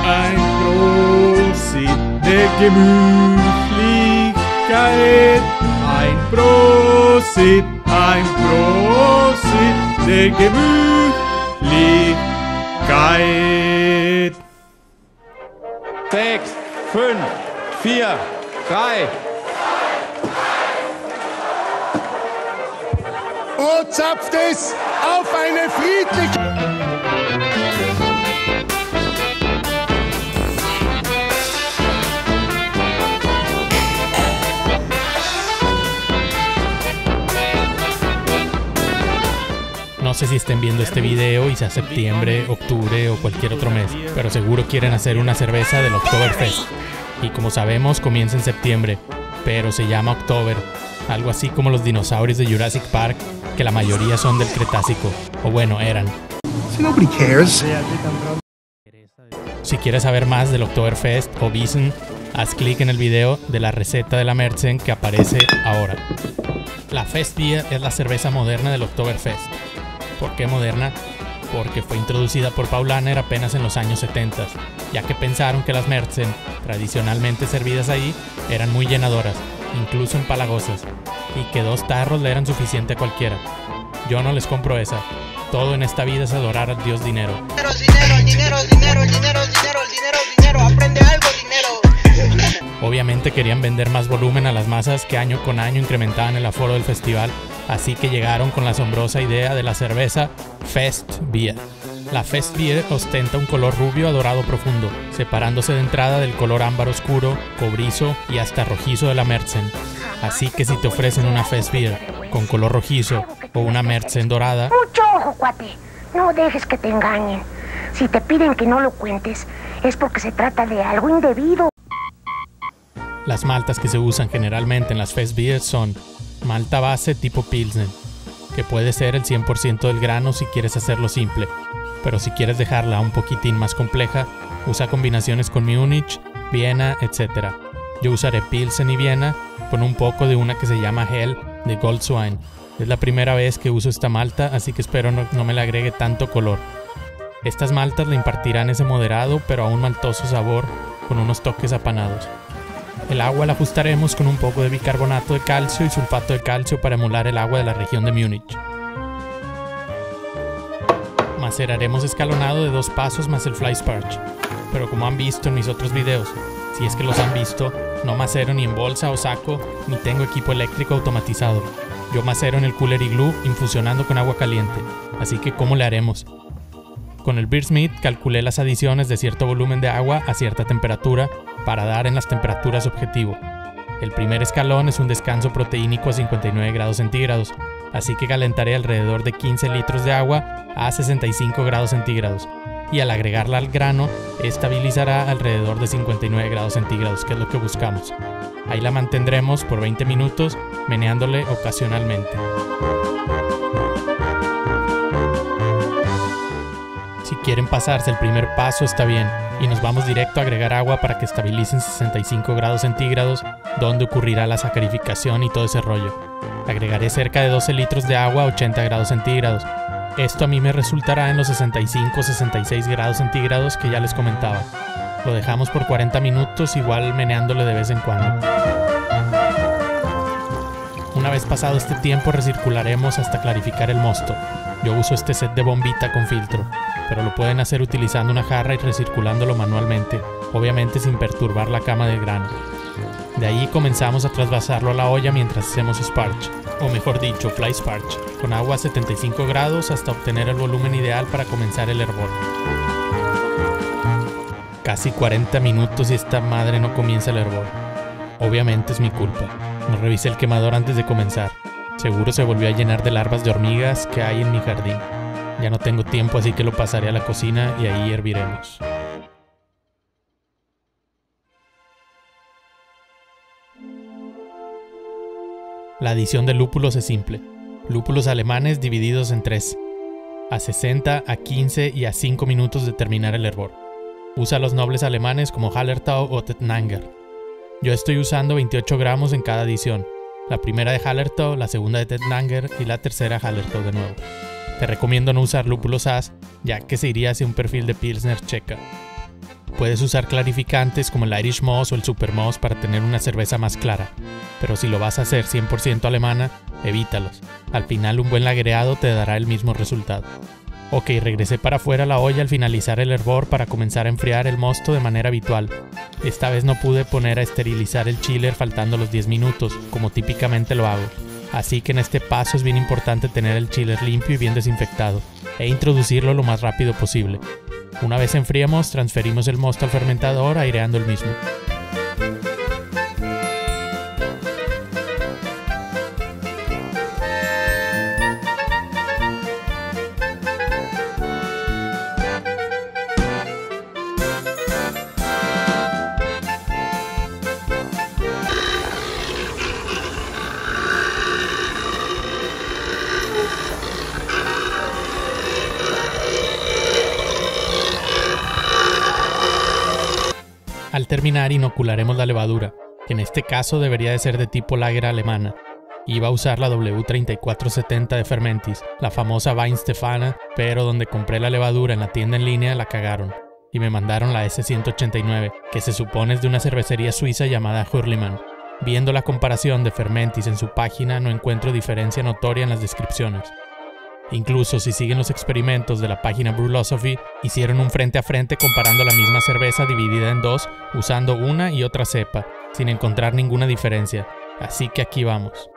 Ein Prosit der Gemütlichkeit. Ein Prosit der Gemütlichkeit. 6, 5, 4, 3. Zapft es auf eine friedliche... No sé si estén viendo este video y sea septiembre, octubre o cualquier otro mes, pero seguro quieren hacer una cerveza del Oktoberfest. Y como sabemos, comienza en septiembre, pero se llama Oktober, algo así como los dinosaurios de Jurassic Park, que la mayoría son del Cretácico, o bueno, eran. Nobody cares. Si quieres saber más del Oktoberfest o Wissen, haz clic en el video de la receta de la Märzen que aparece ahora. La Festbier es la cerveza moderna del Oktoberfest. ¿Por qué moderna? Porque fue introducida por Paulaner apenas en los años 70, ya que pensaron que las Märzen, tradicionalmente servidas ahí, eran muy llenadoras, incluso empalagosas, y que 2 tarros le eran suficiente a cualquiera. Yo no les compro esa. Todo en esta vida es adorar al dios dinero. Dinero, aprende algo, dinero. Obviamente querían vender más volumen a las masas que año con año incrementaban el aforo del festival, así que llegaron con la asombrosa idea de la cerveza Festbier. La Festbier ostenta un color rubio a dorado profundo, separándose de entrada del color ámbar oscuro, cobrizo y hasta rojizo de la Märzen. Así que si te ofrecen una Festbier con color rojizo o una Märzen dorada... Mucho ojo, cuate. No dejes que te engañen. Si te piden que no lo cuentes, es porque se trata de algo indebido. Las maltas que se usan generalmente en las Festbier son malta base tipo Pilsen, que puede ser el 100% del grano si quieres hacerlo simple, pero si quieres dejarla un poquitín más compleja, usa combinaciones con Múnich, Viena, etc. Yo usaré Pilsen y Viena con un poco de una que se llama Hell de Goldswein. Es la primera vez que uso esta malta, así que espero no me le agregue tanto color. Estas maltas le impartirán ese moderado pero aún maltoso sabor con unos toques apanados. El agua la ajustaremos con un poco de bicarbonato de calcio y sulfato de calcio para emular el agua de la región de Múnich. Maceraremos escalonado de 2 pasos más el Fleischparch, pero como han visto en mis otros videos, si es que los han visto, no macero ni en bolsa o saco, ni tengo equipo eléctrico automatizado. Yo macero en el Cooler Igloo infusionando con agua caliente, así que ¿cómo le haremos? Con el Beersmith calculé las adiciones de cierto volumen de agua a cierta temperatura para dar en las temperaturas objetivo. El primer escalón es un descanso proteínico a 59 grados centígrados, así que calentaré alrededor de 15 litros de agua a 65 grados centígrados, y al agregarla al grano, estabilizará alrededor de 59 grados centígrados, que es lo que buscamos. Ahí la mantendremos por 20 minutos, meneándole ocasionalmente. Si quieren pasarse el primer paso está bien, y nos vamos directo a agregar agua para que estabilicen 65 grados centígrados, donde ocurrirá la sacarificación y todo ese rollo. Agregaré cerca de 12 litros de agua a 80 grados centígrados. Esto a mí me resultará en los 65-66 grados centígrados que ya les comentaba. Lo dejamos por 40 minutos, igual meneándole de vez en cuando. Una vez pasado este tiempo recircularemos hasta clarificar el mosto. Yo uso este set de bombita con filtro, pero lo pueden hacer utilizando una jarra y recirculándolo manualmente, obviamente sin perturbar la cama del grano. De ahí comenzamos a trasvasarlo a la olla mientras hacemos Sparch, o mejor dicho, Fleischparch, con agua a 75 grados hasta obtener el volumen ideal para comenzar el hervor. Casi 40 minutos y esta madre no comienza el hervor. Obviamente es mi culpa, no revisé el quemador antes de comenzar. Seguro se volvió a llenar de larvas de hormigas que hay en mi jardín. Ya no tengo tiempo, así que lo pasaré a la cocina y ahí herviremos. La adición de lúpulos es simple. Lúpulos alemanes divididos en 3. A 60, a 15 y a 5 minutos de terminar el hervor. Usa los nobles alemanes como Hallertau o Tettnanger. Yo estoy usando 28 gramos en cada adición. La primera de Hallertau, la segunda de Tettnanger y la tercera Hallertau de nuevo. Te recomiendo no usar lúpulos Hass, ya que se iría hacia un perfil de Pilsner checa. Puedes usar clarificantes como el Irish Moss o el Super Moss para tener una cerveza más clara, pero si lo vas a hacer 100% alemana, evítalos. Al final un buen lagreado te dará el mismo resultado. Ok, regresé para afuera la olla al finalizar el hervor para comenzar a enfriar el mosto de manera habitual. Esta vez no pude poner a esterilizar el chiller faltando los 10 minutos, como típicamente lo hago. Así que en este paso es bien importante tener el chiller limpio y bien desinfectado, e introducirlo lo más rápido posible. Una vez enfriemos, transferimos el mosto al fermentador aireando el mismo. Al terminar inocularemos la levadura, que en este caso debería de ser de tipo lager alemana. Iba a usar la W3470 de Fermentis, la famosa Weihenstephaner, pero donde compré la levadura en la tienda en línea la cagaron y me mandaron la S189, que se supone es de una cervecería suiza llamada Hürlimann. Viendo la comparación de Fermentis en su página no encuentro diferencia notoria en las descripciones. Incluso si siguen los experimentos de la página Brewlosophy, hicieron un frente a frente comparando la misma cerveza dividida en dos, usando una y otra cepa, sin encontrar ninguna diferencia. Así que aquí vamos.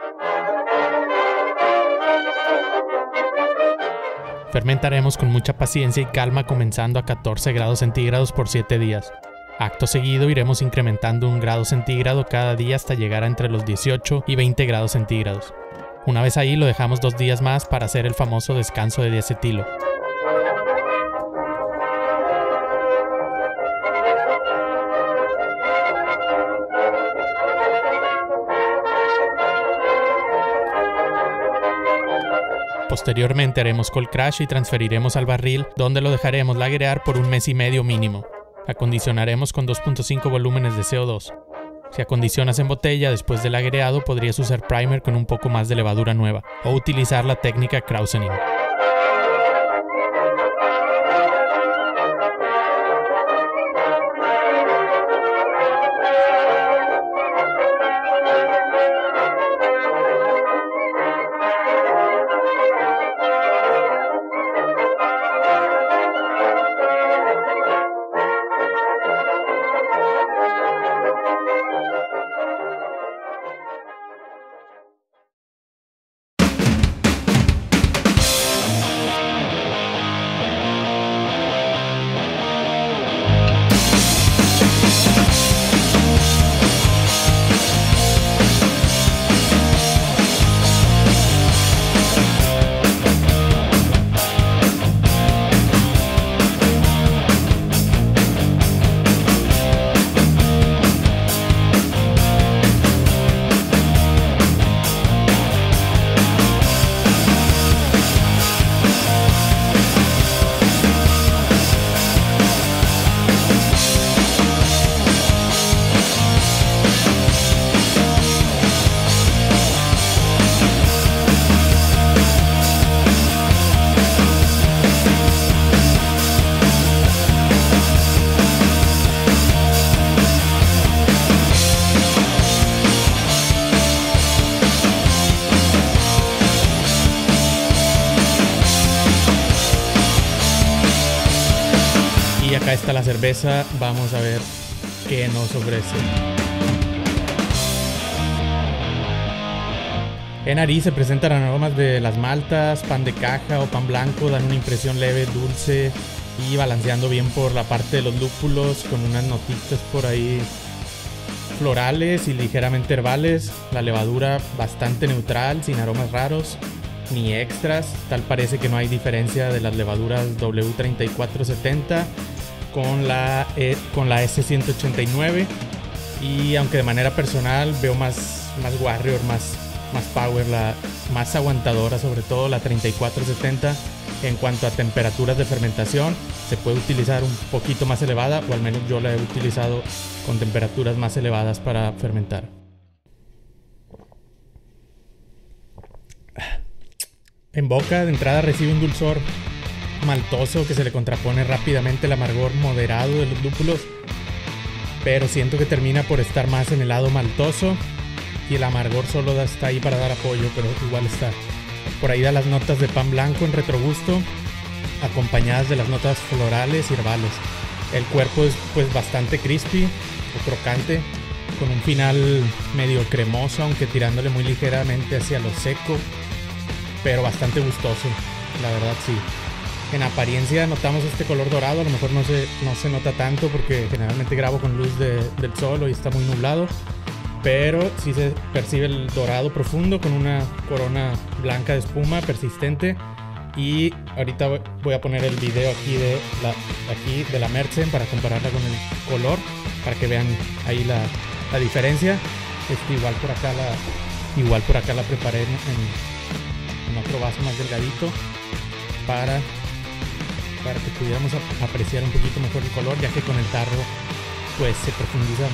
Fermentaremos con mucha paciencia y calma comenzando a 14 grados centígrados por 7 días. Acto seguido iremos incrementando 1 grado centígrado cada día hasta llegar a entre los 18 y 20 grados centígrados. Una vez ahí lo dejamos 2 días más para hacer el famoso descanso de diacetilo. Posteriormente haremos cold crash y transferiremos al barril, donde lo dejaremos lagrear por 1 mes y medio mínimo. Acondicionaremos con 2.5 volúmenes de CO2. Si acondicionas en botella después del agreado, podrías usar primer con un poco más de levadura nueva, o utilizar la técnica Krausening. Y acá está la cerveza, vamos a ver qué nos ofrece. En nariz se presentan aromas de las maltas, pan de caja o pan blanco, dan una impresión leve, dulce y balanceando bien por la parte de los lúpulos con unas notitas por ahí florales y ligeramente herbales. La levadura bastante neutral, sin aromas raros ni extras. Tal parece que no hay diferencia de las levaduras W3470 con la S189, y aunque de manera personal veo más warrior, más power, más aguantadora, sobre todo la 3470. En cuanto a temperaturas de fermentación, se puede utilizar un poquito más elevada, o al menos yo la he utilizado con temperaturas más elevadas para fermentar. En boca, de entrada recibe un dulzor maltoso que se le contrapone rápidamente el amargor moderado de los lúpulos, pero siento que termina por estar más en el lado maltoso y el amargor solo está ahí para dar apoyo, pero igual está. Por ahí da las notas de pan blanco en retrogusto, acompañadas de las notas florales y herbales. El cuerpo es pues bastante crispy o crocante, con un final medio cremoso, aunque tirándole muy ligeramente hacia lo seco, pero bastante gustoso, la verdad sí. En apariencia notamos este color dorado, a lo mejor no se nota tanto porque generalmente grabo con luz del sol y está muy nublado, pero sí se percibe el dorado profundo con una corona blanca de espuma persistente. Y ahorita voy a poner el video aquí de la Märzen para compararla con el color, para que vean ahí la diferencia. Igual por acá la preparé en otro vaso más delgadito para que pudiéramos apreciar un poquito mejor el color, ya que con el tarro pues se profundizan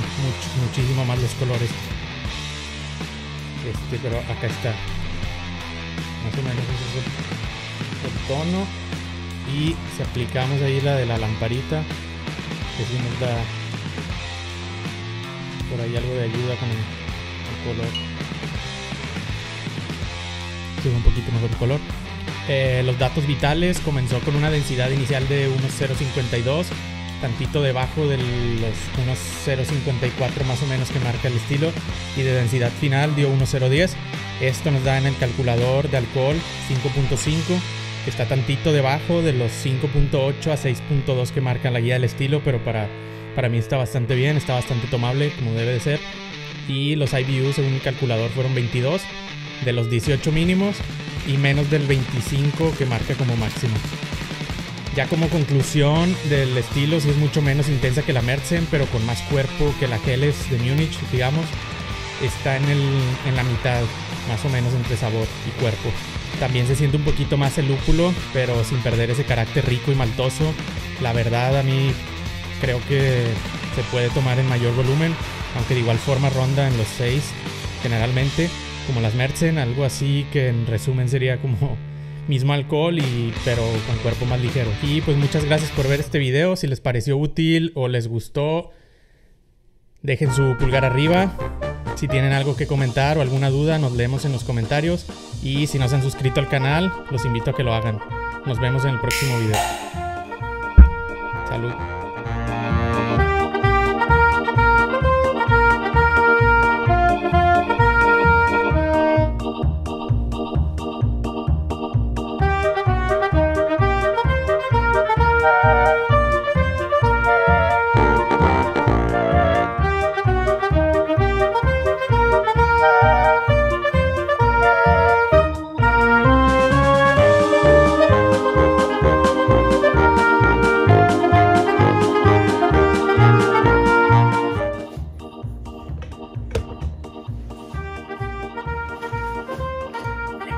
muchísimo más los colores. Pero acá está, más o menos ese es el tono, y si aplicamos ahí la de la lamparita, que sí nos da por ahí algo de ayuda con el color, se ve un poquito mejor el color. Los datos vitales: comenzó con una densidad inicial de 1.052, tantito debajo de los 1.054 más o menos que marca el estilo, y de densidad final dio 1.010. Esto nos da en el calculador de alcohol 5.5, que está tantito debajo de los 5.8 a 6.2 que marca la guía del estilo, pero para mí está bastante bien, está bastante tomable como debe de ser. Y los IBU según el calculador fueron 22 de los 18 mínimos y menos del 25 que marca como máximo. Ya como conclusión del estilo, sí es mucho menos intensa que la Märzen, pero con más cuerpo que la Helles de Múnich, digamos. Está en la mitad, más o menos, entre sabor y cuerpo. También se siente un poquito más el lúpulo, pero sin perder ese carácter rico y maltoso. La verdad, a mí creo que se puede tomar en mayor volumen, aunque de igual forma ronda en los 6 generalmente, como las Märzen, algo así que en resumen sería como mismo alcohol pero con cuerpo más ligero. Y pues muchas gracias por ver este video. Si les pareció útil o les gustó, dejen su pulgar arriba. Si tienen algo que comentar o alguna duda, nos leemos en los comentarios. Y si no se han suscrito al canal, los invito a que lo hagan. Nos vemos en el próximo video. Salud.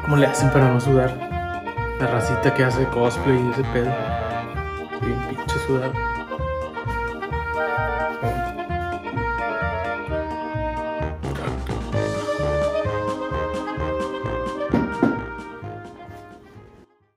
¿Cómo le hacen para no sudar? La racita que hace cosplay y ese pedo. Bien pinche sudar.